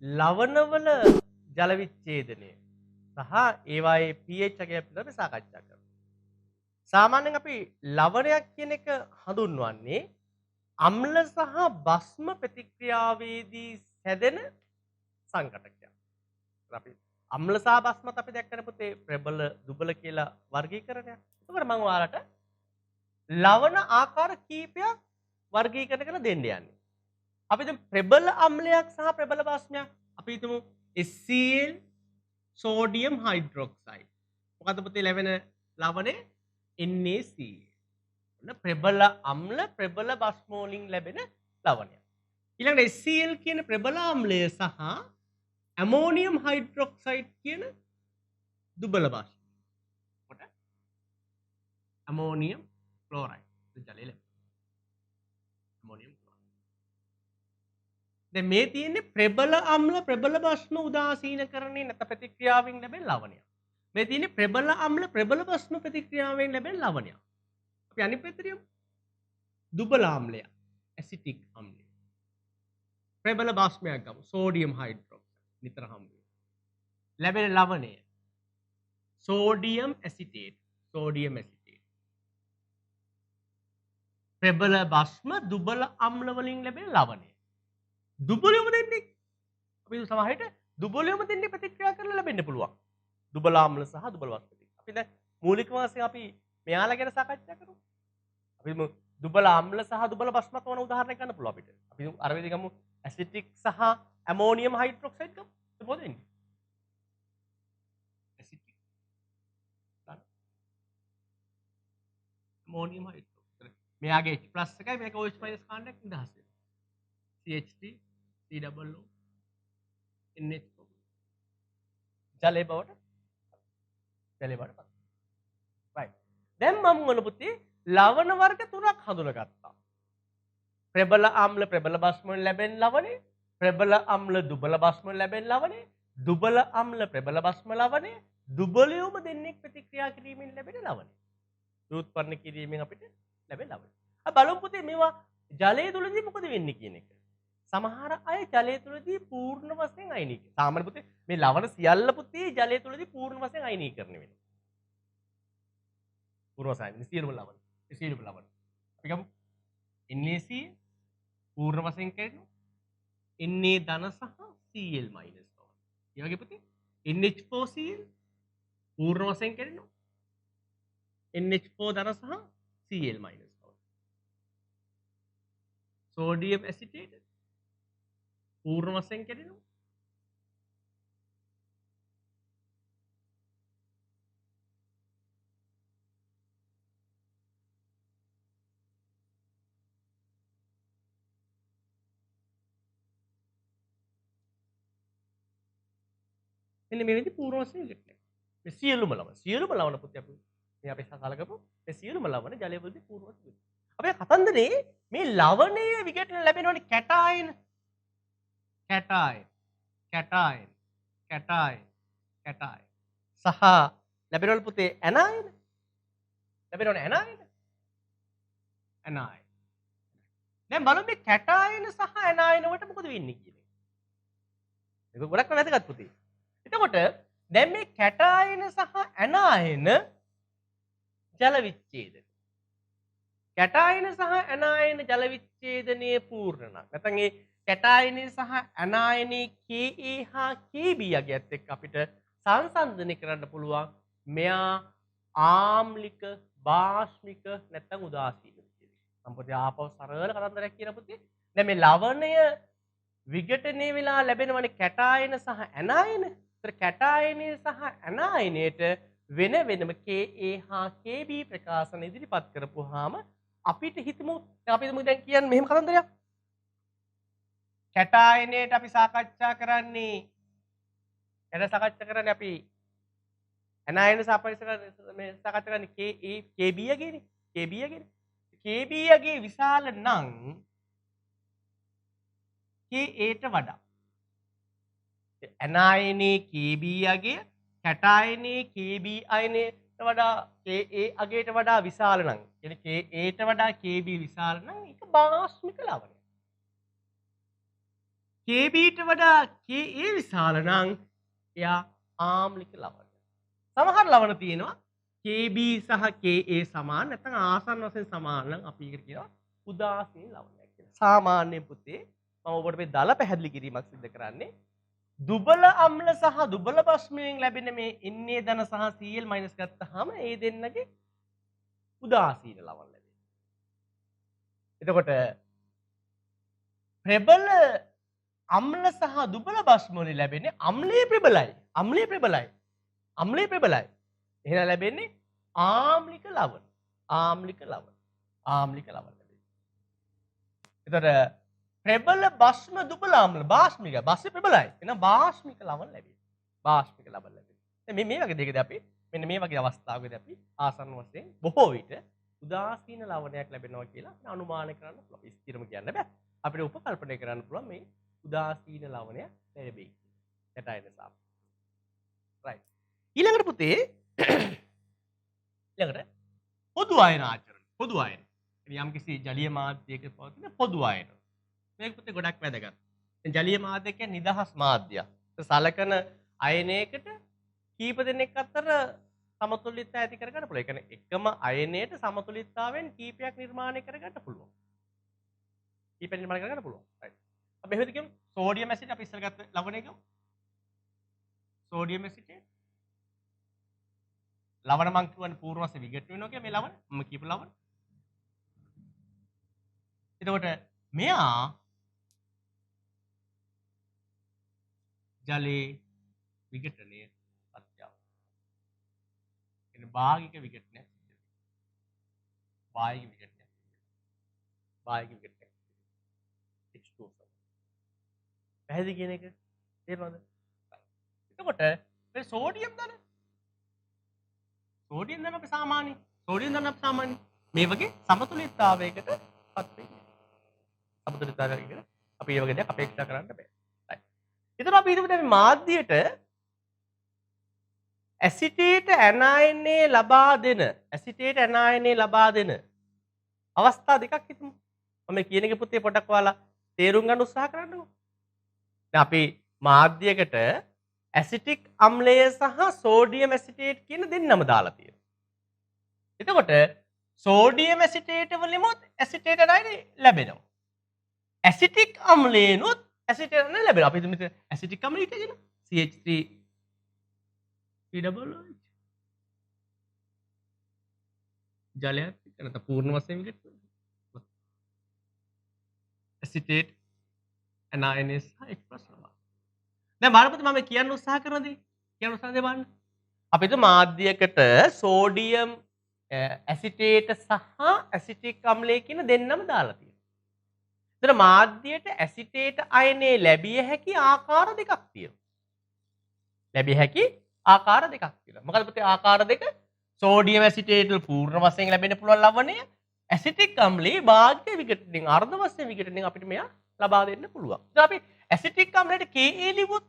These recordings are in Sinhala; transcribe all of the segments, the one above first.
ලවණවල ජල විච්ඡේදනය සහ ඒවායේ pH අගය පිළිබඳව සාකච්ඡා කරමු. සාමාන්‍යයෙන් අපි ලවණයක් කියන එක හඳුන්වන්නේ අම්ල සහ බස්ම ප්‍රතික්‍රියාවේදී සැදෙන සංඝටකයක්. අපි අම්ල සහ බස්මත් අපි දැක්කනේ පුතේ ප්‍රබල දුබල කියලා වර්ගීකරණයක්. ඒකට මම ඔයාලට ලවණ ආකාර කීපයක් වර්ගීකරණ කරලා දෙන්න යන්නේ. අපි දැන් ප්‍රබල අම්ලයක් සහ ප්‍රබල බස්මයක් අපි හිතමු HCl සෝඩියම් හයිඩ්‍රොක්සයිඩ්. මොකද්ද පුතේ ලැබෙන ලවණේ NaCl. ඔන්න ප්‍රබල අම්ල ප්‍රබල බස්ම වලින් ලැබෙන ලවණය. ඊළඟට HCl කියන ප්‍රබල අම්ලය සහ ඇමෝනියම් හයිඩ්‍රොක්සයිඩ් කියන දුබල බස්ම. කොට ඇමෝනියම් ක්ලෝරයිඩ් ජලය ලැබෙනවා. ඇමෝනියම් දැන් මේ තියෙන්නේ ප්‍රබල අම්ල ප්‍රබල බස්ම උදාසීනකරණය නැත්නම් ප්‍රතික්‍රියාවෙන් ලැබෙන ලවණයක්. මේ තියෙන්නේ ප්‍රබල අම්ල ප්‍රබල බස්ම ප්‍රතික්‍රියාවෙන් ලැබෙන ලවණයක්. අපි අනිත් පැත්තට යමු. දුබල අම්ලය ඇසිටික් අම්ලය. ප්‍රබල බස්මයක් ගමු සෝඩියම් හයිඩ්‍රොක්සයිඩ් නිතර හම්බ වෙනවා. ලැබෙන ලවණය සෝඩියම් ඇසිටේට් සෝඩියම් ඇසිටේට්. ප්‍රබල බස්ම දුබල අම්ල වලින් ලැබෙන ලවණය. දුබලයම දෙන්නේ අපි සමහරට දුබලයම දෙන්නේ ප්‍රතික්‍රියා කරලා ලැබෙන්න පුළුවන්. දුබල අම්ල සහ දුබල බස් ප්‍රතික්‍රියා. අපි දැන් මූලික වශයෙන් අපි මෙයාලා ගැන සාකච්ඡා කරමු. අපි දුබල අම්ල සහ දුබල බස්මත් වන උදාහරණයක් ගන්න පුළුවන් අපිට. අපි අර විදිහ ගමු ඇසිටික් සහ ඇමෝනියම් හයිඩ්‍රොක්සයිඩ් ගමු. ඒක මොකද වෙන්නේ? ඇසිටික් ඇමෝනියම් හයිඩ්‍රොක්සයිඩ්. මෙයාගේ H+ එකයි මේක OH- කාණ්ඩයක් නිදහස් වෙනවා. CH3 COO NH4 ජලය බවට පත්. right. දැන් මම මොන පුතේ ලවණ වර්ග තුනක් හඳුනගත්තා. ප්‍රබල අම්ල ප්‍රබල බස්ම වලින් ලැබෙන ලවණය, ප්‍රබල අම්ල දුබල බස්ම වලින් ලැබෙන ලවණය, දුබල අම්ල ප්‍රබල බස්ම ලවණය, දුබලයෝම දෙන්නේ ප්‍රතික්‍රියා කිරීමෙන් ලැබෙන ලවණය. උත්පන්න කිරීමෙන් අපිට ලැබෙන ලවණය. අපි බලමු පුතේ මේවා ජලය තුලදී මොකද වෙන්නේ කියන එක. සමහර අය ජලය තුලදී පූර්ණ වශයෙන් අයනීකරණය. සාමාන්‍ය පුතේ මේ ලවණ සියල්ල පුතේ ජලය තුලදී පූර්ණ වශයෙන් අයනීකරණය වෙනවා. පූර්ණ වශයෙන් සියලුම ලවණ. සියලුම ලවණ. අපි ගමු NaC පූර්ණ වශයෙන් කරනවා. Na ධන සහ Cl මයිනස් බව. ඒ වගේ පුතේ NH4Cl පූර්ණ වශයෙන් කරනවා. NH4 ධන සහ Cl මයිනස් බව. සෝඩියම් ඇසිටේට් පූර්ණ වශයෙන් කෙරෙනවා. මෙන්න මේ විදිහට පූර්ණ වශයෙන් ඉලෙක්ට්‍රෝන. මේ සියලුම ලවණ පුතේ අපි මේ අපි සලකපු මේ සියලුම ලවණ ජලය වලදී පූර්ණ වශයෙන්. අපේ කතන්දරේ මේ ලවණයේ විකටන ලැබෙනවනේ කැටායන සහ ලැබෙනවලු පුතේ ඇනායන. ලැබෙනවනේ ඇනායන. දැන් බලමු මේ කැටායන සහ ඇනායන වලට මොකද වෙන්නේ කියන්නේ. ඒක ගොඩක් වැදගත් පුතේ. එතකොට දැන් මේ කැටායන සහ ඇනායන ජල විච්ඡේදන. කැටායන සහ ඇනායන ජල විච්ඡේදනයේ පූර්ණ නම් නැත්නම් ඒ කැටායනයේ සහ ඇනායනයේ Ka හා Kb යගයත් එක්ක අපිට සංසන්දනය කරන්න පුළුවන් මෙයා ආම්ලික බාෂ්මික නැත්නම් උදාසීන විච්ඡේදනය. සම්පූර්ණ ආපව සරල කතන්දරයක් කියන පුතේ. දැන් මේ ලවණය විඝටනය වෙලා ලැබෙනවනේ කැටායන සහ ඇනායන. ඒතර කැටායනයේ සහ ඇනායනයට වෙන වෙනම Ka හා Kb ප්‍රකාශන ඉදිරිපත් කරපුවාම අපිට හිතමු දැන් කියන්නේ මෙහෙම කතන්දරයක්. කැටායනයට අපි සාකච්ඡා කරන්නේ අපි ඇනායන මේ සාකච්ඡා කරන්නේ Kb යගේනේ. Kb යගේ විශාල නම් Ka ට වඩා ඇනායනයේ Kb අගය කැටායනයේ Kb අයනයට වඩා Ka අගයට වඩා විශාල නම් කියන්නේ Ka ට වඩා Kb විශාල නම් ඒක බාෂ්මික ලවණයක්. KB ට වඩා KA විශාල නම් එයා ආම්ලික ලවණය. සමහර ලවණ තියෙනවා KB සහ KA සමාන නැත්නම් ආසන්න වශයෙන් සමාන නම් අපි ඒකට කියනවා උදාසීන ලවණයක් කියලා. සාමාන්‍යයෙන් පුතේ මම ඔබට මේ දල පැහැදිලි කිරීමක් සිදු කරන්නේ දුබල අම්ල සහ දුබල බස්මයෙන් ලැබෙන මේ Na ධන සහ Cl මයිනස් ගත්තාම ඒ දෙන්නගේ උදාසීන ලවණ ලැබෙනවා. එතකොට ප්‍රබල අම්ල සහ දුබල බස්ම වලින් ලැබෙන්නේ අම්ලයේ ප්‍රබලයි. අම්ලයේ ප්‍රබලයි. අම්ලයේ ප්‍රබලයි. එහෙනම් ලැබෙන්නේ ආම්ලික ලවණ. ආම්ලික ලවණ. ආම්ලික ලවණ ලැබෙනවා. එතකොට ප්‍රබල බස්ම දුබල අම්ල බාස්මික බස්සේ ප්‍රබලයි. එහෙනම් බාස්මික ලවණ ලැබෙනවා. බාස්මික ලවණ ලැබෙනවා. දැන් මේ වගේ දෙයකදී අපි මෙන්න මේ වගේ අවස්ථාවකදී අපි ආසන්න වශයෙන් බොහෝ විට උදාසීන ලවණයක් ලැබෙනවා කියලා අනුමාන කරන්න පුළුවන්. ස්ථිරම කියන්න බෑ. අපිට උපකල්පනය කරන්න පුළුවන් මේ උදාසීන ලවණය ලැබෙයි. යටයින සාප. රයිට්. ඊළඟට පුතේ ඊළඟට පොදු ආයන ආචරණ. පොදු ආයන. යම්කිසි ජලීය මාධ්‍යයක පවතින පොදු ආයන. මේක පුතේ ගොඩක් වැදගත්. දැන් ජලීය මාධ්‍ය කියන්නේ නිදහස් මාධ්‍යයක්. සලකන අයනයකට කීප දෙනෙක් අතර සමතුලිතතාවය ඇති කරගන්න පුළුවන්. ඒ කියන්නේ එකම අයනයට සමතුලිතතාවයෙන් කීපයක් නිර්මාණය කරගන්න පුළුවන්. කීපයක් නිර්මාණය කරගන්න පුළුවන්. රයිට්. අපි එහෙමද කියමු සෝඩියම් ඇසිඩ් අපි ඉස්සර ගත්ත ලවණය ගමු. සෝඩියම් ඇසිඩ් ලවණ මං කියවන්නේ පූර්ණ වශයෙන් විඝටන වෙනවා කියලා මේ ලවණ මම කියපු ලවණ. එතකොට මෙයා ජලයේ විඝටනයේ පත්‍යාව. එන භාගික විඝටනයක් සිදු වෙනවා. භාගික විඝටනයක්. භාගික විඝටනයක්. H2O. පැහැදිලි කියන එක තේරෙනවද? එතකොට මේ සෝඩියම් ධන අපි සාමාන්‍ය සෝඩියම් ධන අපි සාමාන්‍ය මේ වගේ සමතුලිතතාවයකට පත් වෙන්නේ. සමතුලිතතාවයකට අපි මේ වගේ දෙයක් අපේක්ෂා කරන්න බෑ. right. එතකොට අපි හිතමු මේ මාධ්‍යයට ඇසිටේට ඇනයනේ ලබා දෙන අවස්ථා දෙකක් හිතමු. මම කියන එක පුතේ පොඩක් ඔයාලා තේරුම් ගන්න උත්සාහ කරන්නකෝ. දැන් අපි මාධ්‍යයකට ඇසිටික් අම්ලය සහ සෝඩියම් ඇසිටේට් කියන දෙන්නම දාලා තියෙනවා. එතකොට සෝඩියම් ඇසිටේට් වලිමුත් ඇසිටේට් අයනය ලැබෙනවා. ඇසිටික් අම්ලයෙන්ුත් ඇසිටේට් අයනය ලැබෙනවා. අපි හිතමු ඇසිටික් අම්ලය කියලා CH3 COOH ජලයක් නැත්නම් පූර්ණ වශයෙන් විකට ඇසිටේට් ඇනයනේස් සහ H+ ලබා. දැන් බලපොත මම කියන්න උත්සාහ කරන දේ බලන්න. අපි හිතමු මාධ්‍යයකට සෝඩියම් ඇසිටේට සහ ඇසිටික් අම්ලය කියන දෙන්නම දාලා තියෙනවා. එතන මාධ්‍යයට ඇසිටේට අයනේ ලැබිය හැකි ආකාර දෙකක් තියෙනවා. මොකද පුතේ ආකාර දෙක? සෝඩියම් ඇසිටේට පූර්ණ වශයෙන් ලැබෙන්න පුළුවන් ලවණය ඇසිටික් අම්ලයේ භාගික විඝටනයෙන් අර්ධ වශයෙන් විඝටනයෙන් අපිට මෙයා ලබා දෙන්න පුළුවන්. ඉතින් අපි ඇසිටික් අම්ලයට Ka ලිව්වොත්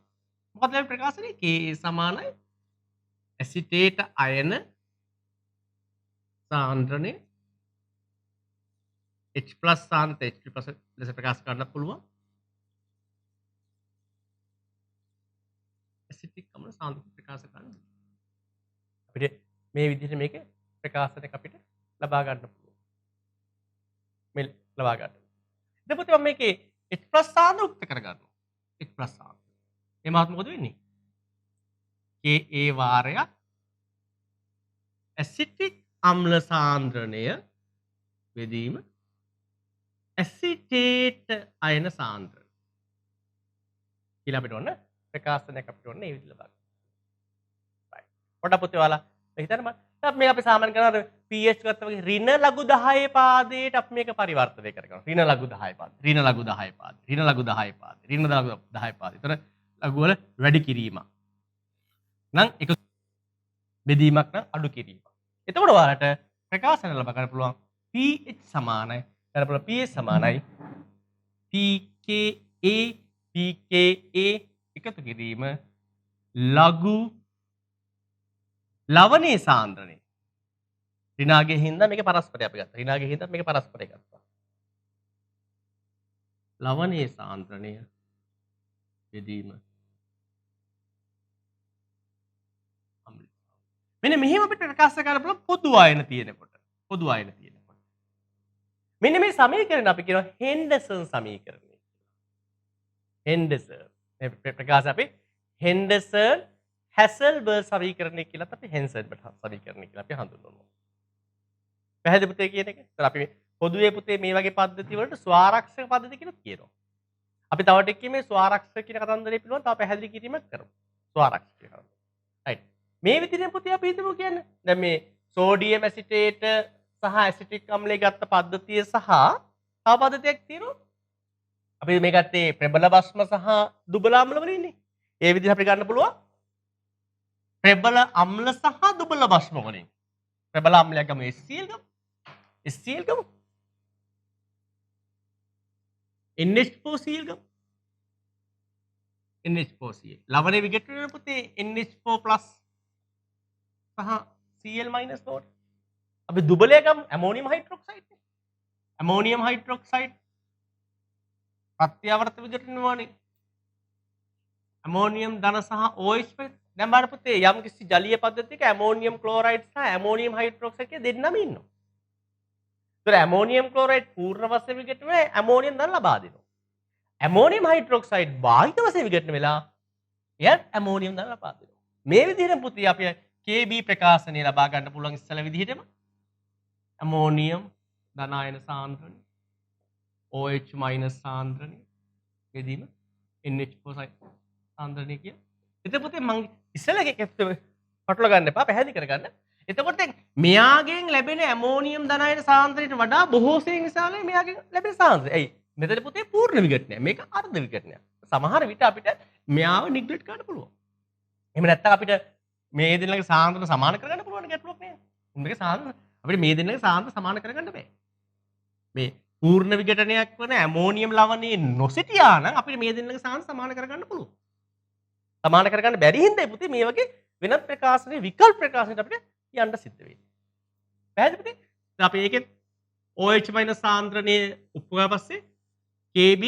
මොකද ලැබෙන ප්‍රකාශනය? Ka සමානයි ඇසිටේට අයන සාන්ද්‍රණය H+ සාන්ද්‍රණය H+ ලෙස ප්‍රකාශ කරන්න පුළුවන්. ඇසිටික් අම්ල සාන්ද්‍රණය ප්‍රකාශ කරන්න. අපිට මේ විදිහට මේක ප්‍රකාශනයක් අපිට ලබා ගන්න පුළුවන්. මේ ලබා ගන්න. දැන් පුතේ මම මේකේ H+ සාන්ද්‍රණය උක්ත කරගන්නවා. H+ සාන්ද්‍රණය. එමාත් මොකද වෙන්නේ? Ka වාරයක් ඇසිටික් අම්ල සාන්ද්‍රණය බෙදීම ඇසිටේට අයන සාන්ද්‍රණය කියලා අපිට ඔන්න ප්‍රකාශනයක් අපිට ඔන්න මේ විදිහට ලබා ගන්න. right. පොඩ්ඩක් පුතේ ඔයාලා හිතන්න මම මේ අපි සාමාන්‍ය කරන pH ගත්තා වගේ ඍණ ලඝු 10 පාදයට අපි මේක පරිවර්තනය කරගන්නවා. ඍණ ලඝු 10 පාද. ඍණ ලඝු 10 පාද. ඍණ ලඝු 10 පාද. ඍණ ලඝු 10 පාද. ඒතර ලඝු වල වැඩි කිරීමක්. නම් එක බෙදීමක් නම් අඩු කිරීමක්. එතකොට ඔයාලට ප්‍රකාශන ලබා ගන්න පුළුවන් pH සමානයි pKa එකතු කිරීම ලඝු ලවණයේ සාන්ද්‍රණය. ඍණාගේ හින්දා මේක පරස්පරය අපි ගත්තා. ඍණාගේ හින්දා මේක පරස්පරය ගත්තා. ලවණයේ සාන්ද්‍රණය බෙදීම අම්ල. මෙන්න මෙහෙම අපිට ප්‍රකාශ කරන්න පුළුවන් පොදු ආයන තියෙනකොට. පොදු ආයන තියෙනකොට. මෙන්න මේ සමීකරණ අපි කියනවා හෙන්ඩර්සන් සමීකරණය. හෙන්ඩර්සන්. මේ ප්‍රකාශ අපි හෙන්ඩර්සන් හැසල්බර්ග් සමීකරණය කියලා අපි හෙන්සල්බර්ග් සමීකරණය කියලා අපි හඳුන්වනවා. පැහැදිලි පුතේ කියන එක. ඒතර අපි පොදුවේ පුතේ මේ වගේ පද්ධති වලට ස්වාරක්ෂක පද්ධති කියලා කියනවා. අපි තව ටිකකින් මේ ස්වාරක්ෂක කියන කතන්දරය පිළිබඳව තව පැහැදිලි කිරීමක් කරමු. ස්වාරක්ෂක කතන්දරය. රයිට්. මේ විදිහට පුතේ අපි හිතමු කියන්නේ. දැන් මේ සෝඩියම් ඇසිටේට සහ ඇසිටික් අම්ලය ගත්ත පද්ධතිය සහ තව පද්ධතියක් තියෙනවා. අපි මේ ගත්තේ ප්‍රබල භස්ම සහ දුබල අම්ල වලින්නේ. ඒ විදිහට අපිට ගන්න පුළුවන්. ප්‍රබල අම්ල සහ දුබල භස්ම වලින්. ප්‍රබල අම්ලයක් ගමු HCl ගමු. HCl ගමු. NH4Cl ගමු. NH4Cl. ලවණේ විඝටනය පුතේ NH4+ සහ Cl- වලට. අපි දුබලය ගමු ඇමෝනියම් හයිඩ්‍රොක්සයිඩ්. ඇමෝනියම් හයිඩ්‍රොක්සයිඩ් ප්‍රත්‍යාවර්ත විඝටනයනේ. ඇමෝනියම් ධන සහ OH දැන් බලන්න පුතේ යම් කිසි ජලීය පද්ධතියක ඇමෝනියම් ක්ලෝරයිඩ් සහ ඇමෝනියම් හයිඩ්‍රොක්සයිඩ් කිය දෙන්නම ඉන්නවා. ඒතර ඇමෝනියම් ක්ලෝරයිඩ් පූර්ණ වශයෙන් විඝටන වෙලා ඇමෝනියම් ධන ලබා දෙනවා. ඇමෝනියම් හයිඩ්‍රොක්සයිඩ් භාගිත වශයෙන් විඝටන වෙලා එයත් ඇමෝනියම් ධන ලබා දෙනවා. මේ විදිහට පුතේ අපි KB ප්‍රකාශනය ලබා ගන්න පුළුවන් ඉස්සල විදිහටම ඇමෝනියම් ධනායන සාන්ද්‍රණය OH- සාන්ද්‍රණය බෙදීම NH4 සාන්ද්‍රණය කිය. එතකොට පුතේ මම ඉස්සලගේ පටල ගන්න එපා පැහැදිලි කරගන්න. එතකොට මෙයාගෙන් ලැබෙන ඇමෝනියම් ධනායන සාන්ද්‍රණයට වඩා බොහෝ සෙයින් විශාලයි මෙයාගෙන් ලැබෙන සාන්ද්‍රණය. ඇයි? මෙතන පුතේ පූර්ණ විඝටනය. මේක අර්ධ විඝටනය. සමහර විට අපිට මෙයාව නිග්ලෙක්ට් කරන්න පුළුවන්. එහෙම නැත්නම් අපිට මේ දෙන්නගේ සාන්ද්‍රණ සමාන කරගන්න පුළුවන් ගැටලුවක් නෑ. උන්දගේ සාන්ද්‍රණ අපිට මේ දෙන්නගේ සාන්ද්‍රණ සමාන කරගන්න බෑ. මේ පූර්ණ විඝටනයක් වන ඇමෝනියම් ලවණයේ නොසිටියා නම් අපිට මේ දෙන්නගේ සාන්ද්‍රණ සමාන කරගන්න පුළුවන්. සමාන කරගන්න බැරි හින්දා පුතේ මේ වගේ වෙනත් ප්‍රකාශනයේ විකල්ප ප්‍රකාශනයට අපිට යන්න සිද්ධ වෙන්නේ. පැහැදිලිද පුතේ? දැන් අපි ඒකෙත් OH- සාන්ද්‍රණයේ උපුවා පස්සේ KB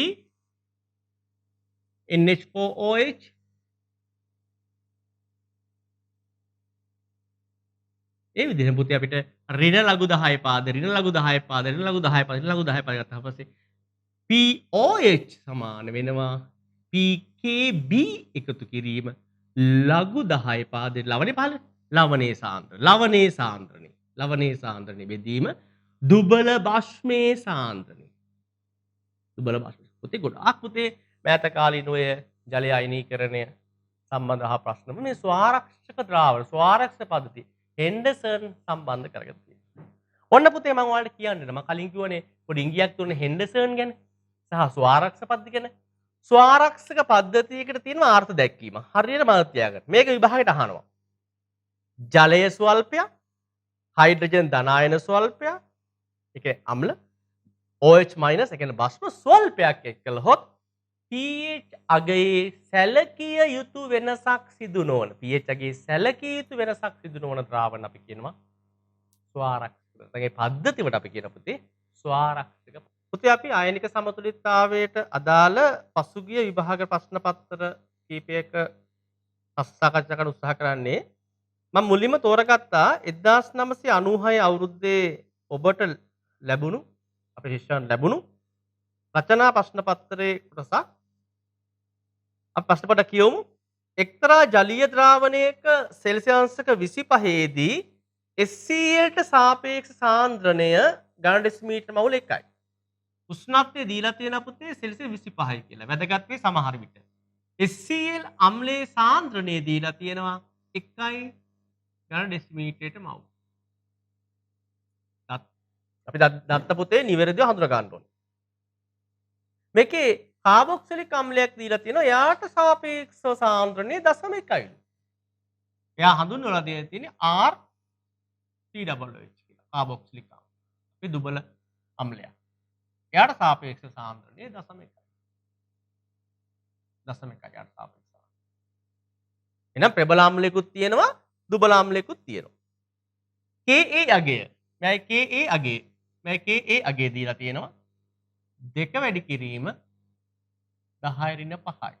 NH4OH ඒ විදිහට පුතේ අපිට ඍණ ලඝු 10 පාද ඍණ ලඝු 10 පාද ඍණ ලඝු 10 පාද ඍණ ලඝු 10 පාද ගත්තාම පස්සේ POH සමාන වෙනවා PKB එකතු කිරීම ලඝු 10 පාද ලවණේ පහළ ලවණේ සාන්ද්‍රණය බෙදීම දුබල භස්මේ සාන්ද්‍රණය දුබල භස්ම පුතේ ගොඩාක් පුතේ මෑත කාලීන ඔය ජලය අයනීකරණය සම්බන්ධ අහ ප්‍රශ්න මේ ස්වාරක්ෂක ද්‍රාවණ ස්වාරක්ෂක පද්ධතිය හෙන්ඩර්සන් සම්බන්ධ කරගෙන තියෙනවා. ඔන්න පුතේ මම ඔයාලට කියන්න මම කලින් කිව්වනේ පොඩි ඉංගියක් තුනේ හෙන්ඩර්සන් ගැන සහ ස්වාරක්ෂක පද්ධතිය ගැන. ස්වාරක්ෂක පද්ධතියකට තියෙන අර්ථ දැක්වීම. හරියට මතක තියාගන්න. මේක විභාගයට අහනවා. ජලය ස්වල්පයක්, හයිඩ්‍රජන් ධනායන ස්වල්පයක්, ඒ කියන්නේ අම්ල OH- ඒ කියන්නේ භස්ම ස්වල්පයක් එක්කලහොත් pH අගයේ සැලකිය යුතු වෙනසක් සිදු නොවන pH අගයේ සැලකිය යුතු වෙනසක් සිදු නොවන ද්‍රාවණ අපි කියනවා ස්වාරක්ෂක. දැන් මේ පද්ධතියට අපි කියන පුතේ ස්වාරක්ෂක. පුතේ අපි ආයනික සමතුලිතතාවයට අදාළ පසුගිය විභාග ප්‍රශ්න පත්‍ර කීපයක සාකච්ඡා කරන්න උත්සාහ කරන්නේ මම මුලින්ම තෝරගත්තා 1996 අවුරුද්දේ ඔබට ලැබුණු අපේ ශිෂ්‍යයන් ලැබුණු රචනා ප්‍රශ්න පත්‍රයේ කොටසක් අපි ප්‍රශ්න පත්‍ර කියවමු. එක්තරා ජලීය ද්‍රාවණයක සෙල්සියස් 25 දී HCl ට සාපේක්ෂ සාන්ද්‍රණය ඝන ඩෙසිමීටර මවුල 1යි. උෂ්ණත්වය දීලා තියෙන පුතේ සෙල්සියස් 25යි කියලා. වැදගත් වේ සමහර විට. HCl අම්ලයේ සාන්ද්‍රණය දීලා තියෙනවා 1යි ඝන ඩෙසිමීටරයට මවුල. අපි දත්ත පුතේ නිවැරදිව හඳුනා ගන්න ඕනේ. මේකේ කාබොක්සිලික් අම්ලයක් දීලා තියෙනවා. එයාට සාපේක්ෂව සාන්ද්‍රණය 0.1යි. එයා හඳුන්වලා දීලා තියෙන්නේ RCOOH කියලා. කාබොක්සිලික් අම්ල. මේ දුබල අම්ලයක්. එයාට සාපේක්ෂ සාන්ද්‍රණය 0.1යි. 0.1යි යාට සාපේක්ෂව. එහෙනම් ප්‍රබල අම්ලයකුත් තියෙනවා, දුබල අම්ලයකුත් තියෙනවා. Ka අගය. මේ Ka අගය දීලා තියෙනවා. 2 වැඩි කිරීම 10 ඍණ 5යි.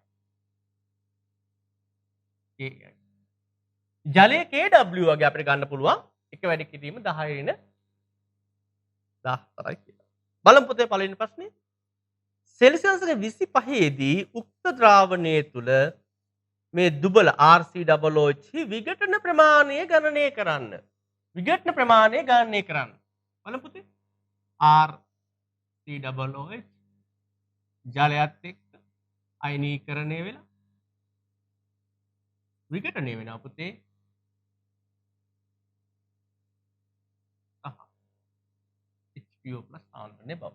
ජලයේ KW වගේ අපිට ගන්න පුළුවන් එක වැඩි කිරීම 10 ඍණ 14යි කියලා. බලමු පුතේ පළවෙනි ප්‍රශ්නේ. සෙල්සියස් 25 දී උක්ත ද්‍රාවණය තුල මේ දුබල RCOOH විඝටන ප්‍රමාණය ගණනය කරන්න. විඝටන ප්‍රමාණය ගණනය කරන්න. බලමු පුතේ. RCOOH ජලයත් එක්ක අයනීකරණය වෙලා විඝටනය වෙනවා පුතේ. H2O+ ආන්දරණය බව.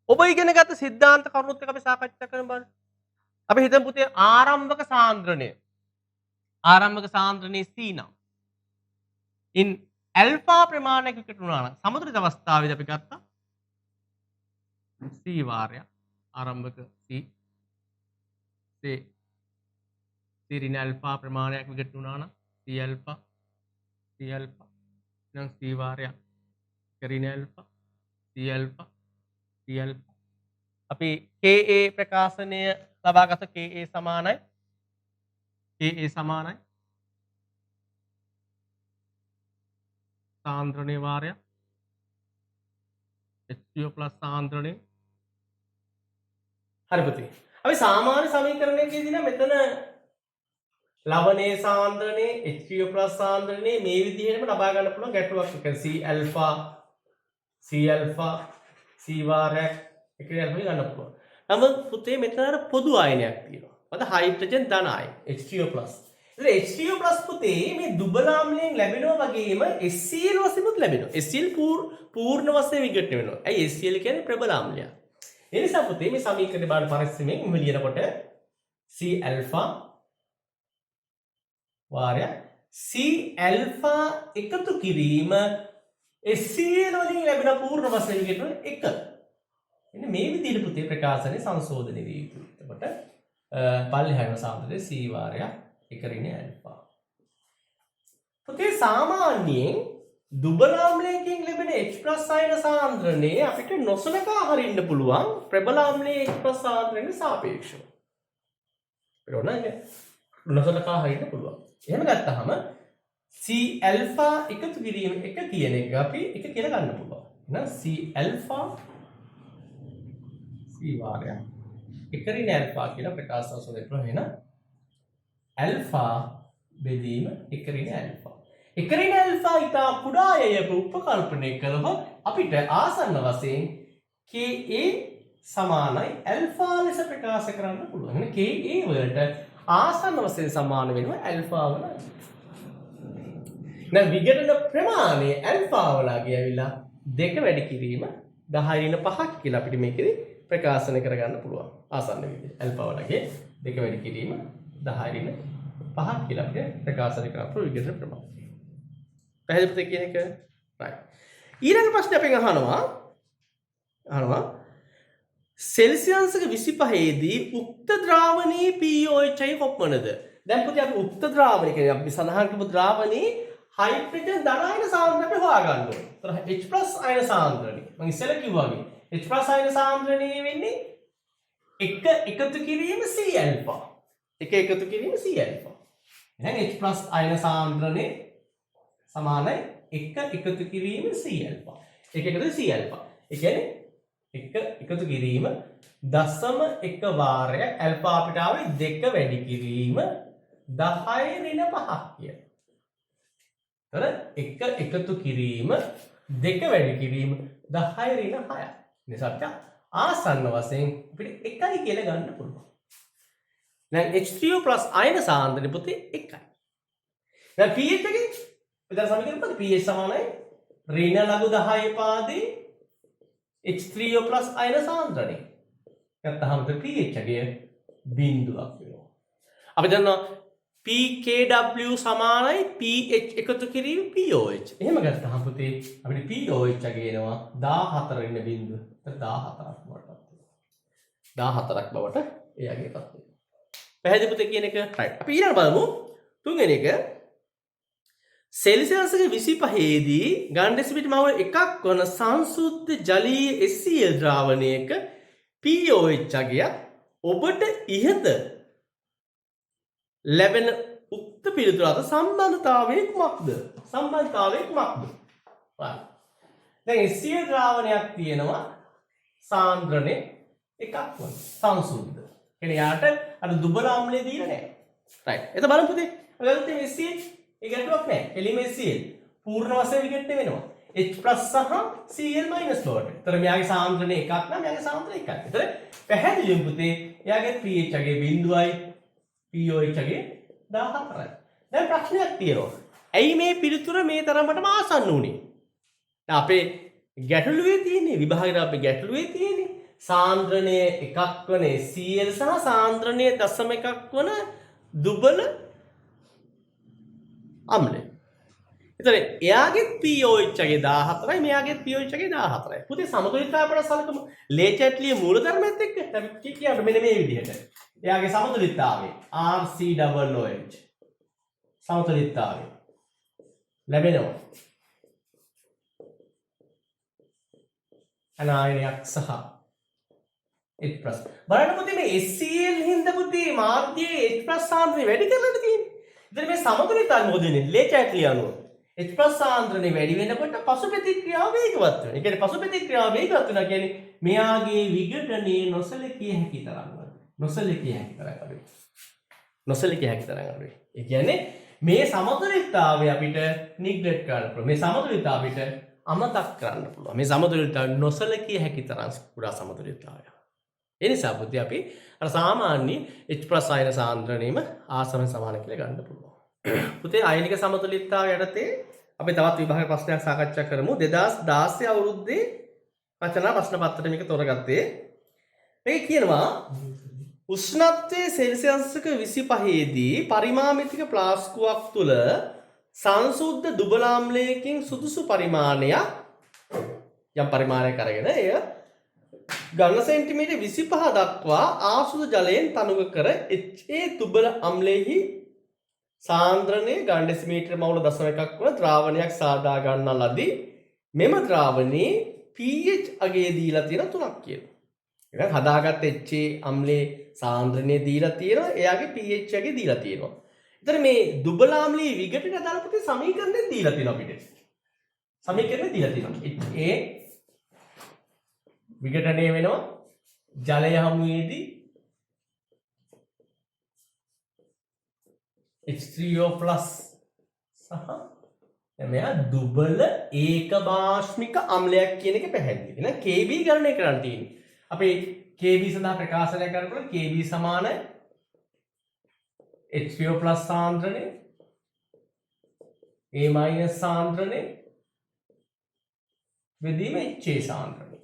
ඔබ ඉගෙන ගත්ත සිද්ධාන්ත කරුණුත් එක්ක අපි සාකච්ඡා කරමු බලන්න. අපි හිතමු පුතේ ආරම්භක සාන්ද්‍රණය. ආරම්භක සාන්ද්‍රණයේ C නම්. ඉන් ඇල්ෆා ප්‍රමාණයක් විකට වුණා නම් සමතුලිත අවස්ථාවේදී අපි ගත්තා C වාරයක් ආරම්භක C ඍණ ඇල්ෆා ප්‍රමාණයක් විකට වුණා නම් C ඇල්ෆා නම් C වාරයක් ඍණ ඇල්ෆා C ඇල්ෆා අපි Ka ප්‍රකාශනය ලබාගත Ka සමානයි සාන්ද්‍රණය වාරයක් H2O+ සාන්ද්‍රණය. හරි පුතේ. අපි සාමාන්‍ය සමීකරණයකදී නම් මෙතන ලවණයේ සාන්ද්‍රණය H2O+ සාන්ද්‍රණය මේ විදිහටම ලබා ගන්න පුළුවන් ගැටලුවක් එක C ඇල්ෆා C වාරයක් එක ඇල්ෆා ගන්න පුළුවන්. නමුත් පුතේ මෙතන අර පොදු ආයනයක් තියෙනවා. මොකද හයිඩ්‍රජන් ධන ආයන H2O+. H2O+ පුතේ මේ දුබල ආම්ලයෙන් ලැබෙනවා වගේම HCl වශයෙන්ත් ලැබෙනවා. HCl පූර්ණ වශයෙන් විඝටනය වෙනවා. ඇයි HCl කියන්නේ ප්‍රබල ආම්ලයක්. ඒ නිසා පුතේ මේ සමීකරණය බලන්න පරිස්සමෙන් මෙහෙම ලියනකොට C ඇල්ෆා වාරයක් C ඇල්ෆා එකතු කිරීම HCl වලින් ලැබෙන පූර්ණ වශයෙන් විඝටනය 1. මෙන්න මේ විදිහට පුතේ ප්‍රකාශනයේ සංශෝධනය විය යුතුයි. එතකොට පල්ලෙහාම සාන්ද්‍රණය C වාරයක් එක ඍණ ඇල්ෆා. පුතේ සාමාන්‍යයෙන් දුබල ආම්ලයකින් ලැබෙන H+ අයන සාන්ද්‍රණය අපිට නොසලකා හරින්න පුළුවන් ප්‍රබල ආම්ලයේ H+ සාන්ද්‍රණයට සාපේක්ෂව. පෙරෝනන්නේ නොසලකා හරින්න පුළුවන්. එහෙම ගත්තාම C ඇල්ෆා එකතු කිරීම එක කියන එක අපි එක කියලා ගන්න පුළුවන්. එහෙනම් C ඇල්ෆා C වාරයක් එක ඍණ ඇල්ෆා කියලා ප්‍රකාශ සංශෝධනය කරනවා. එහෙනම් ඇල්ෆා බෙදීම එක ඍණ ඇල්ෆා. එක ඍණ ඇල්ෆා ඉතා කුඩා යයක උපකල්පනය කළොත් අපිට ආසන්න වශයෙන් Ka සමානයි ඇල්ෆා ලෙස ප්‍රකාශ කරන්න පුළුවන්. එහෙනම් Ka වලට ආසන්න වශයෙන් සමාන වෙනවා ඇල්ෆා වල. දැන් විඝටන ප්‍රමාණය ඇල්ෆා වලගේ ඇවිල්ලා 2 වැඩි කිරීම 10 ඍණ 5ක් කියලා අපිට මේකෙදි ප්‍රකාශනය කරගන්න පුළුවන්. ආසන්න විදිහට ඇල්ෆා වලගේ 2 වැඩි කිරීම 10 ඍණ 5ක් කියලා අපිට ප්‍රකාශනය කරන්න පුළුවන් විඝටන ප්‍රමාණය. පැහැදිලිද කියන එක? right. ඊළඟ ප්‍රශ්නේ අපෙන් අහනවා සෙල්සියස් 25 දී උක්ත ද්‍රාවණයේ pOH කොපමණද? දැන් පුතේ අපි උක්ත ද්‍රාවණය කියන්නේ අපි සඳහන් කරපු ද්‍රාවණයේ හයිඩ්‍රජන් ධන අයන සාන්ද්‍රණය අපි හොයාගන්න ඕනේ. ඒතර H+ අයන සාන්ද්‍රණය. මම ඉස්සෙල්ලා කිව්වා වගේ H+ අයන සාන්ද්‍රණය වෙන්නේ එක එකතු කිරීම C ඇල්ෆා. එක එකතු කිරීම C ඇල්ෆා. එහෙනම් H+ අයන සාන්ද්‍රණය සමානයි එක එකතු කිරීම C ඇල්ෆා. එක එකතු C ඇල්ෆා. ඒ කියන්නේ එක එකතු කිරීම 0.1 වාරයක් ඇල්ෆා අපිට ආවේ 2 වැඩි කිරීම 10 ඍණ 5ක් කිය. හර එක එකතු කිරීම 2 වැඩි කිරීම 10 ඍණ 6ක්. නිසා ආසන්න වශයෙන් අපිට 1යි කියලා ගන්න පුළුවන්. දැන් H3O+ අයන සාන්ද්‍රණය පුතේ 1යි. දැන් pH එකේ විතර සමීකරණ පොත pH සමානයි ඍණ ලඝු 10 පාදේ H3O+ අයන සාන්ද්‍රණය. නැත්නම් pH එකේ බිඳුවක් වෙනවා. අපි දන්නවා pKw සමානයි pH එකතු කිරීම pOH. එහෙම ගත්තාම පුතේ අපිට pOH එක එනවා 14 ඍණ බිඳුව. 14ක් බවට. 14ක් බවට එයාගේ පත් වෙනවා. පැහැදිලි පුතේ කියන එක right. අපි ඊළඟ බලමු තුන්වෙනි එක සෙල්සියස් 25 දී ගන් ඩෙසිමීටර් මවුල් 1ක් වන සංසුද්ධ ජලීය HCl ද්‍රාවණයක pOH අගය ඔබට ඉහත ලැබෙන සුද්ධ පිළිතුර අතර සම්බන්ධතාවය කුමක්ද? සම්බන්ධතාවය කුමක්ද? දැන් HCl ද්‍රාවණයක් තියෙනවා සාන්ද්‍රණය එකක් වුණා. සංසුද්ධ. කියන්නේ යාට අර දුබල අම්ලය දීලා නැහැ. රයිට්. එතන බලමු පුතේ. ඔයාලට මේ HCl ඒ ගැටලුවක් නැහැ. එළිම HCl පූර්ණ වශයෙන් විකට්ට වෙනවා. H+ සහ Cl- වලට. ඒතර මෙයාගේ සාන්ද්‍රණය එකක් නම් මෙයාගේ සාන්ද්‍රණය එකක්. ඒතර පැහැදිලිවම පුතේ එයාගේ pH අගේ 0යි pOH අගේ 14යි. දැන් ප්‍රශ්නයක් තියෙනවා. ඇයි මේ පිළිතුර මේ තරමටම ආසන්න වුනේ? අපේ ගැටලුවේ තියෙන්නේ විභාගයට අපේ ගැටලුවේ තියෙන්නේ සාන්ද්‍රණය එකක් වන Cl සහ සාන්ද්‍රණය 0.1ක් වන දුබල අම්ලය. එතන එයාගේ pOH අගේ 14යි මෙයාගේ pOH අගේ 14යි. පුතේ සමතුලිතතාවය සලකමු. ලේචැට්ලිය මූලධර්මයත් එක්ක අපි කියන්න මෙන්න මේ විදිහට. එයාගේ සමතුලිතතාවය RCOOH සමතුලිතතාවය ලැබෙනවා. අනායනයක් සහ H+. බලන්න පුතේ මේ HCl හින්දා පුතේ මාධ්‍යයේ H+ සාන්ද්‍රණය වැඩි කරලා තියෙන්නේ. ඉතින් මේ සමතුලිතතාවය මොකද වෙන්නේ? ලේචැට්ලිය අනුව H+ සාන්ද්‍රණය වැඩි වෙනකොට පසු ප්‍රතික්‍රියාව වේගවත් වෙනවා. ඒ කියන්නේ පසු ප්‍රතික්‍රියාව වේගවත් වෙනවා කියන්නේ මෙයාගේ විඝටනයේ නොසලකිය හැකි තරම් අඩුයි. නොසලකිය හැකි තරම් අඩුයි. නොසලකිය හැකි තරම් අඩුයි. ඒ කියන්නේ මේ සමතුලිතතාවය අපිට නිග්ලෙක්ට් කරන්න පුළුවන්. මේ සමතුලිතතාවය අපිට අමතක කරන්න පුළුවන්. මේ සමතුලිතතාවය නොසලකිය හැකි තරම් කුඩා සමතුලිතතාවය. ඒ නිසා පුතේ අපි අර සාමාන්‍ය H+ අයන සාන්ද්‍රණයම ආසම සමාන කියලා ගන්න පුළුවන්. පුතේ අයනික සමතුලිතතාවය යටතේ අපි තවත් විභාග ප්‍රශ්නයක් සාකච්ඡා කරමු. 2016 අවුරුද්දේ රචනා ප්‍රශ්න පත්‍රය මේක තෝරගත්තේ. මේක කියනවා උෂ්ණත්වයේ සෙල්සියස්ක 25 දී පරිමාමිතික ප්ලාස්කුවක් තුල සංසුද්ධ දුබල ආම්ලයකින් සුදුසු පරිමාණයක් යම් පරිමාණයක් අරගෙන එය ඝන සෙන්ටිමීටර් 25 දක්වා ආසුද ජලයෙන් තනුක කර HA දුබල අම්ලයේහි සාන්ද්‍රණය ඝන ඩෙසිමීටර මවුල 0.1ක් වන ද්‍රාවණයක් සාදා ගන්නා ලදී. මෙම ද්‍රාවණයේ pH අගය දීලා තියෙන 3ක් කියලා. එහෙනම් හදාගත්ත HA අම්ලයේ සාන්ද්‍රණය දීලා තියෙනවා. එයාගේ pH අගය දීලා තියෙනවා. එතන මේ දුබල ආම්ලයේ විඝටනය දාලා සමීකරණය දීලා තියෙනවා අපිට. සමීකරණය දීලා තියෙනවා. HA විඝටනය වෙනවා ජලය හමුවේදී H3O+ සහ මෙයා දුබල ඒකභාෂ්මික අම්ලයක් කියන එක පැහැදිලි. එහෙනම් Kb ගණනය කරන්න තියෙන්නේ. අපි Kb සඳහා ප්‍රකාශනය කරනකොට Kb සමාන H3O+ සාන්ද්‍රණය A- සාන්ද්‍රණය බෙදීම HA සාන්ද්‍රණය.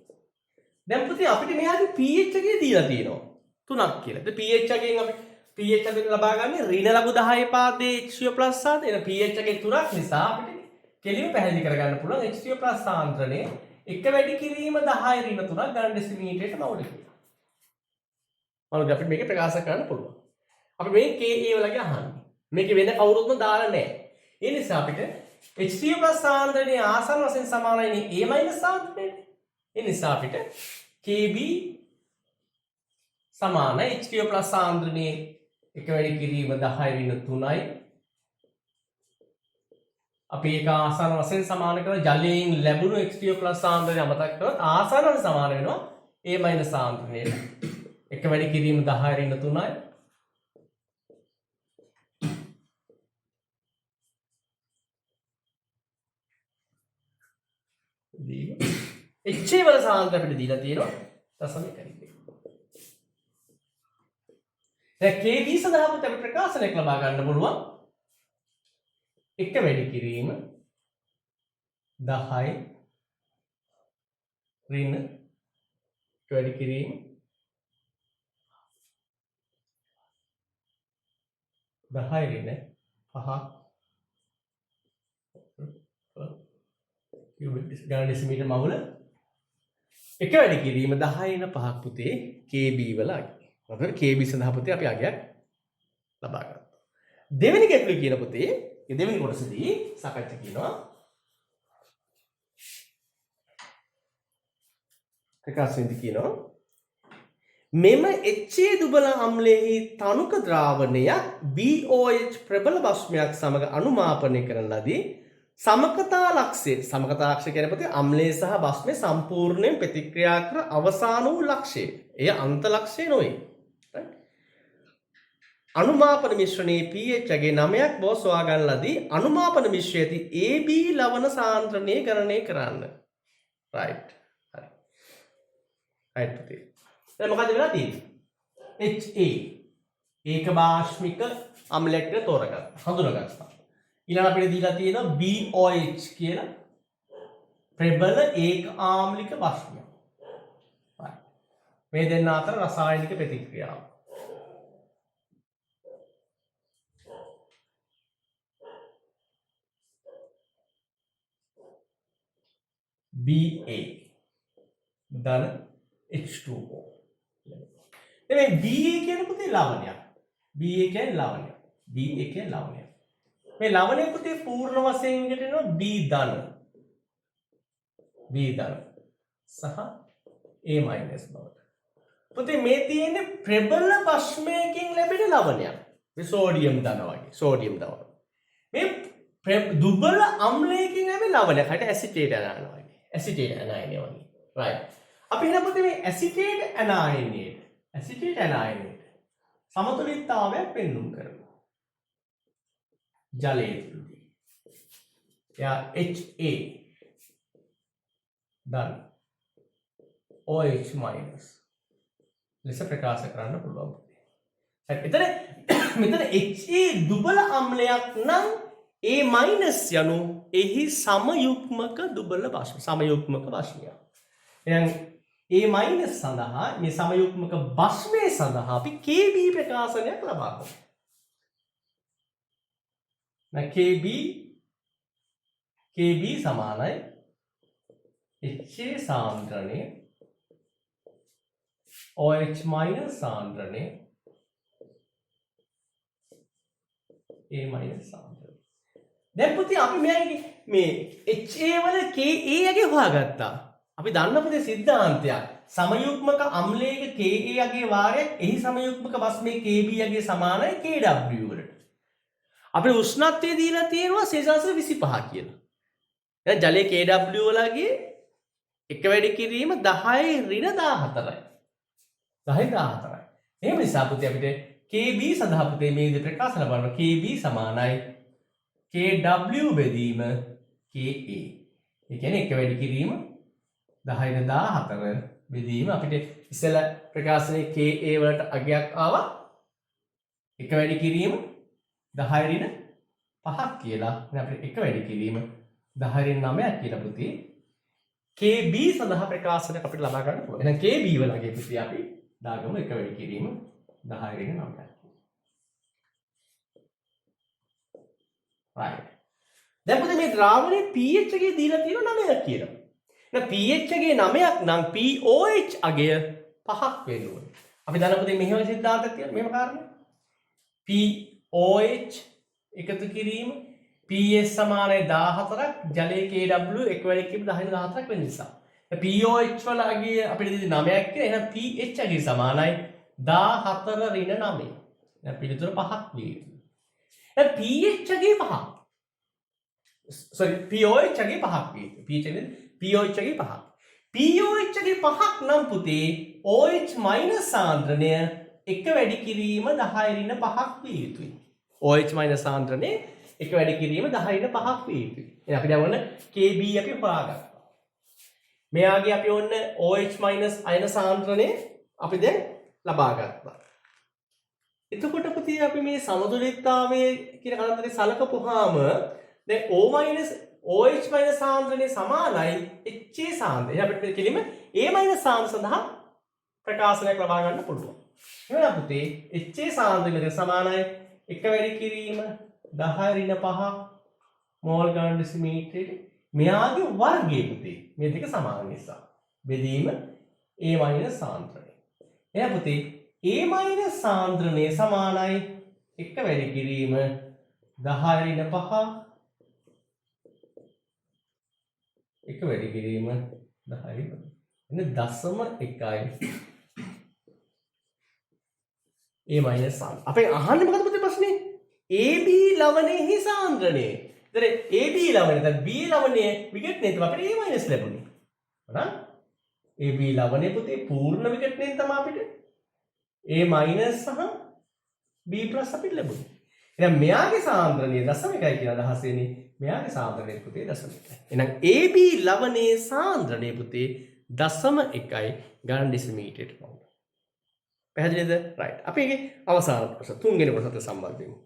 දැන් පුතේ අපිට මෙයාගේ pH එකේ දීලා තියෙනවා 3ක් කියලා. ඒ pH එකෙන් අපි pH එක ලබා ගන්න ඍණ ලඝු 10 පාදයේ H3O+ සාන්ද්‍රණය. එන pH එකේ 3ක් නිසා අපිට කෙලිම පැහැදිලි කරගන්න පුළුවන් H3O+ සාන්ද්‍රණය එක වැඩි කිරීම 10 ඍණ 3ක් ඝන ඩෙසිමීටරයට මවුල කියලා. මම අපිට මේක ප්‍රකාශ කරන්න පුළුවන්. අපි මේ Ka වලගේ අහන්නේ. මේක වෙන කවුරුත්ම දාලා නැහැ. ඒ නිසා අපිට H3O+ සාන්ද්‍රණය ආසන්න වශයෙන් සමානයි A- සාන්ද්‍රණයට. ඒ නිසා අපිට Kb සමාන H3O+ සාන්ද්‍රණයේ එක වැඩි කිරීම 10 ඍණ 3යි. අපි ඒක ආසන්න වශයෙන් සමාන කරන ජලයෙන් ලැබුණු H3O+ සාන්ද්‍රණය අමතක කරොත් ආසන්නව සමාන වෙනවා A- සාන්ද්‍රණයට. එක වැඩි කිරීම 10 ඍණ 3යි. HA වල සාන්ද්‍රණය අපිට දීලා තියෙනවා 0.1. දැන් KB සඳහා පුතේ අපි ප්‍රකාශනයක් ලබා ගන්න පුළුවන්. එක වැඩි කිරීම 10 ඍණ වැඩි කිරීම 10 ඍණ 5 ඝන ඩෙසිමීටර මවුල එක වැඩි කිරීම 10 ඍණ 5ක් පුතේ KB වල අගය. මොකද KB සඳහා පුතේ අපි අගයක් ලබා ගන්නවා. දෙවෙනි ගැටලුව කියන පුතේ මේ දෙවෙනි කොටසදී සාකච්ඡා කරනවා ප්‍රකාශනයේදී කියනවා මෙම HA දුබල අම්ලයෙහි තනුක ද්‍රාවණයක් BOH ප්‍රබල භස්මයක් සමග අනුමාපනය කරන ලදී. සමකතා ලක්ෂය කියන්නේ පොතේ අම්ලයේ සහ භස්මයේ සම්පූර්ණයෙන් ප්‍රතික්‍රියා කර අවසාන වූ ලක්ෂය. එය අන්ත ලක්ෂය නොවේ. අනුමාපන මිශ්‍රණයේ pH ගේ 9ක් බව සොයා ගන්න ලදී. අනුමාපන මිශ්‍රයේ ඇති AB ලවණ සාන්ද්‍රණය ගණනය කරන්න. right. හරි. right පුතේ. දැන් මොකද වෙලා තියෙන්නේ? HA ඒක භාෂ්මික අම්ලයක් කියලා තෝරගත්තා. හඳුනාගත්තා. ඊළඟ අපිට දීලා තියෙනවා BOH කියලා ප්‍රබල ඒක ආම්ලික භස්මය. right. මේ දෙන්න අතර රසායනික ප්‍රතික්‍රියාව. BA ධන H2O. මේ BA කියන පුතේ ලවණයක්. BA කියන්නේ ලවණයක්. BA කියන්නේ ලවණයක්. මේ ලවණය පුතේ පූර්ණ වශයෙන් එකට එනවා B ධන. B ධන සහ A බවට. පුතේ මේ තියෙන්නේ ප්‍රබල භස්මයකින් ලැබෙන ලවණයක්. මේ සෝඩියම් ධන වගේ. සෝඩියම් ධන. මේ දුබල අම්ලයකින් ලැබෙන ලවණයක්. හරියට ඇසිටේට් අනායන වගේ. ඇසිටේට් ඇනායනය වගේ. right. අපි එහෙනම් පුතේ මේ ඇසිටේට් ඇනායනයට සමතුලිතතාවයක් පෙන්වුම් කරනවා. ජලයේ තුලදී. එයා HA ධන OH මයිනස් ලෙස ප්‍රකාශ කරන්න පුළුවන්. හරි. මෙතන HA දුබල අම්ලයක් නම් A මයිනස් යනු එහි සමයුග්මක දුබල භස්ම සමයුග්මක භස්මය. එහෙනම් A මයිනස් සඳහා මේ සමයුග්මක භස්මයේ සඳහා අපි KB ප්‍රකාශනයක් ලබා ගන්නවා. දැන් KB සමානයි HA සාන්ද්‍රණය OH මයිනස් සාන්ද්‍රණය A මයිනස් සාන්ද්‍රණය. දැන් පුතේ අපි මේ HA වල KA යගේ හොයාගත්තා. අපි දන්න පුතේ සිද්ධාන්තයක්. සමයුග්මක අම්ලයක KA යගේ වාරයක් එහි සමයුග්මක භස්මයේ KB යගේ සමානයි KW වලට. අපේ උෂ්ණත්වය දීලා තියෙනවා සෙල්සියස් 25 කියලා. දැන් ජලයේ KW වලගේ එක වැඩි කිරීම 10 ඍණ 14යි. 10-14යි. එහෙම නිසා පුතේ අපිට KB සඳහා පුතේ මේ විදිහට ප්‍රකාශ ලබනවා. KB සමානයි KW බෙදීම KA. ඒ කියන්නේ එක වැඩි කිරීම 10-14 බෙදීම අපිට ඉස්සෙල්ලා ප්‍රකාශනයේ KA වලට අගයක් ආවා. එක වැඩි කිරීම 10-5ක් කියලා. දැන් අපිට එක වැඩි කිරීම 10-9ක් කියලා පුතේ KB සඳහා ප්‍රකාශනයක් අපිට ලබා ගන්න පුළුවන්. එහෙනම් KB වලගේ පුතේ අපි දාගමු එක වැඩි කිරීම 10-9ක්. right. දැන් පුතේ මේ ද්‍රාවණයේ pH එකේ දීලා තියෙනවා 9ක් කියලා. එහෙනම් pH එකේ 9ක් නම් pOH අගය 5ක් වෙන්න ඕනේ. අපි දන්න පුතේ මෙහෙම සිද්ධාන්තයක් තියෙනවා. මෙහෙම කාරණා. pOH එකතු කිරීම PS සමානයි 14ක් ජලයේ KW එක වැඩි කිරීම 10-14ක් වෙන නිසා. pOH වල අගය අපිට දෙන්නේ 9ක් කියලා. එහෙනම් pH අගය සමානයි 14-9. දැන් පිළිතුර 5ක් විය යුතුයි. දැන් pH අගය 5ක්. sorry pOH අගය 5ක් විය යුතුයි. pOH අගය 5ක්. pOH අගය 5ක් නම් පුතේ OH මයිනස් සාන්ද්‍රණය එක වැඩි කිරීම 10-5ක් විය යුතුයි. OH මයිනස් සාන්ද්‍රණය එක වැඩි කිරීම 10-5ක් විය යුතුයි. එහෙනම් අපි දැන් ඔන්න KB අපි හොයාගත්තා. මෙයාගේ අපි ඔන්න OH මයිනස් අයන සාන්ද්‍රණය අපි දැන් ලබා ගත්තා. එතකොට පුතේ අපි මේ සමතුලිතතාවය කියන කතන්දරේ සලකපුවාම දැන් OH මයිනස් සාන්ද්‍රණය සමානයි HA සාන්ද්‍රණය. අපිට කෙලින්ම A මයිනස් සාන්ද්‍රණය සඳහා ප්‍රකාශනයක් ලබා ගන්න පුළුවන්. එහෙනම් පුතේ HA සාන්ද්‍රණය සමානයි එක වැඩි කිරීම 10-5 මෝල් ගාන ඩෙසිමීටරයට මෙයාගේ වර්ගය පුතේ මේ දෙක සමාන නිසා බෙදීම A මයිනස් සාන්ද්‍රණය. එහෙනම් පුතේ A මයිනස් සාන්ද්‍රණය සමානයි එක වැඩි කිරීම 10-5 එක වැඩි කිරීම 10 එන්න 0.1යි A minus සාන්ද්‍රණය. අපේ අහන්නේ මොකද පුතේ ප්‍රශ්නේ? AB ලවණයෙහි සාන්ද්‍රණය. ඒතර AB ලවණය දැන් B ලවණය විකට් නේද අපිට A minus ලැබුණේ. හරි? AB ලවණය පුතේ පූර්ණ විකට් නේද තමයි අපිට A minus සහ B plus අපිට ලැබුණේ. එහෙනම් මෙයාගේ සාන්ද්‍රණය 0.1යි කියන අදහස එන්නේ. මෙයාගේ සාන්ද්‍රණය පුතේ 0.1යි. එහෙනම් AB ලවණයේ සාන්ද්‍රණය පුතේ 0.1යි ගණන් ඩෙසිමීටරයට පවුන. පැහැදිලිද? රයිට්. අපි ඒකේ අවසාන ප්‍රශ්න තුන්වෙනි ප්‍රශ්නට සම්බන්ධ වෙමු.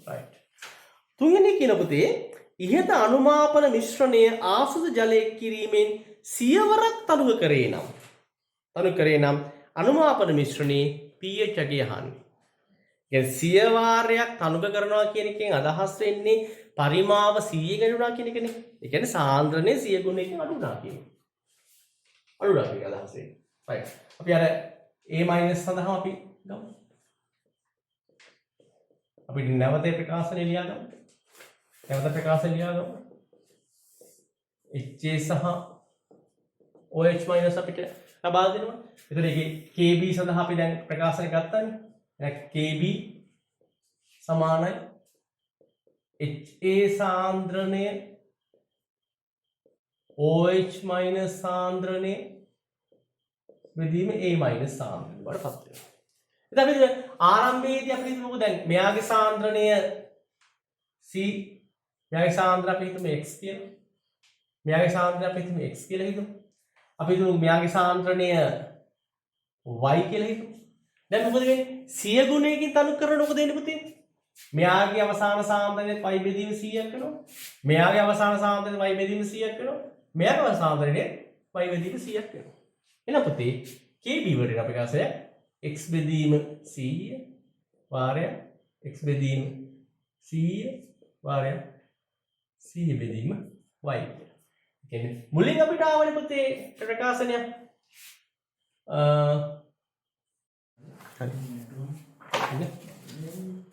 රයිට්. තුන්වෙනි කියන පුතේ ඉහත අනුමාපන මිශ්‍රණය ආසුත ජලයේ කිරීමෙන් සියවරක් තනුව කරේ නම් අනුමාපන මිශ්‍රණයේ pH අගය අහන්නේ. කියන්නේ සියවාරයක් තනුක කරනවා කියන එකෙන් අදහස් වෙන්නේ පරිමාව 100 ගණනා කියන එකනේ. ඒ කියන්නේ සාන්ද්‍රණය 100 ගුණයකින් අඩු වුණා කියන එක. අඩු වුණා කියන අදහස වෙන්නේ. right. අපි අර A- සඳහා අපි ගමු. අපි නැවත ප්‍රකාශනය ලියා ගමු. නැවත ප්‍රකාශනය ලියා ගමු. HA සහ OH- අපිට ලබා දෙනවා. එතකොට ඒකේ KB සඳහා අපි දැන් ප්‍රකාශනය ගත්තානේ. KB සමානයි HA සාන්ද්‍රණය OH- සාන්ද්‍රණය බෙදීම A- සාන්ද්‍රණය බවට පත් වෙනවා. ඉතින් අපි ආරම්භයේදී අපි හිතමු දැන් මෙයාගේ සාන්ද්‍රණය C මෙයාගේ සාන්ද්‍රණය අපි හිතමු X කියලා. මෙයාගේ සාන්ද්‍රණය අපි හිතමු X කියලා හිතමු. අපි හිතමු මෙයාගේ සාන්ද්‍රණය Y කියලා හිතමු. දැන් මොකද වෙන්නේ? 100 ගුණයකින් තනු කරනකොට මොකද වෙන්නේ පුතේ? මෙයාගේ අවසාන සාන්ද්‍රණය y බෙදීම 100ක් වෙනවා. මෙයාගේ අවසාන සාන්ද්‍රණය y බෙදීම 100ක් වෙනවා. මෙයාගේ අවසාන සාන්ද්‍රණය y බෙදීම 100ක් වෙනවා. එහෙනම් පුතේ KB වලට අපි කාසය x බෙදීම 100 වාරයක් x බෙදීම 100 වාරයක් 100 බෙදීම y කියලා. කියන්නේ මුලින් අපිට ආවනේ පුතේ ප්‍රකාශනය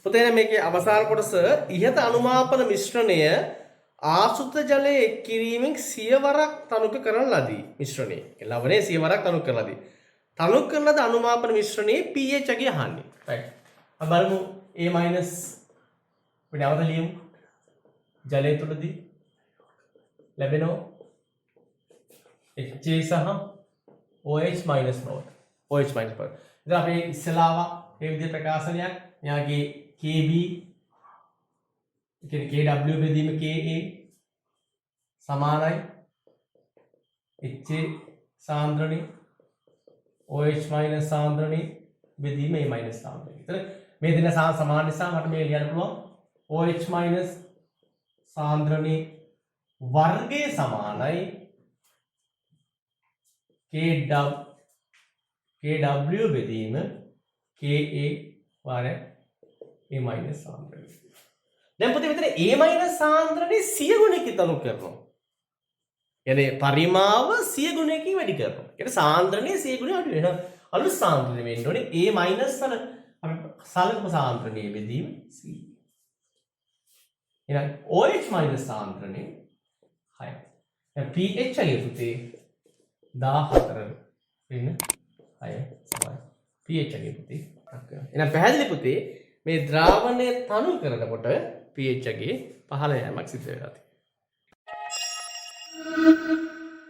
පුතේ මේකේ අවසාන කොටස ඉහත අනුමාපන මිශ්‍රණය ආසුත ජලයේ එක් කිරීමෙන් සියවරක් තනුක කරන ලදී. මිශ්‍රණය ලවණයේ සියවරක් තනුක කරන ලදී. තනුක කරන ලද අනුමාපන මිශ්‍රණයේ pH අගය අහන්නේ. right. අපි බලමු A- අපි නැවත ලියමු. ජලය තුලදී ලැබෙනවා HA සහ OH- බවට. OH- බවට. ඉතින් අපි ඉස්සලාව මේ විදිහට ප්‍රකාශනයක් එයාගේ KB කියන්නේ KW බෙදීම KA සමානයි HA සාන්ද්‍රණය OH- සාන්ද්‍රණය බෙදීම A- සාන්ද්‍රණය. ඒතර මේ දෙන සමාන නිසා මට මේ ලියන්න පුළුවන් OH- සාන්ද්‍රණය වර්ගය සමානයි KW බෙදීම KA වාරයක් A- සාන්ද්‍රණය. දැන් පුතේ මෙතන A- සාන්ද්‍රණය 100 ගුණයකින් තනු කරනවා. කියන්නේ පරිමාව 100 ගුණයකින් වැඩි කරනවා. කියන්නේ සාන්ද්‍රණය 100 ගුණයක් අඩු වෙනවා. අලුත් සාන්ද්‍රණය වෙන්න ඕනේ A- වල අපි සලකපු සාන්ද්‍රණය බෙදීම 100. එහෙනම් OH- සාන්ද්‍රණය 6. දැන් pH අගය පුතේ 14 වෙන 6 සමානයි. pH අගය පුතේ 1. එහෙනම් පැහැදිලි පුතේ මේ ද්‍රාවණය තනු කරනකොට pH අගයේ පහළ යෑමක් සිදු වෙනවා.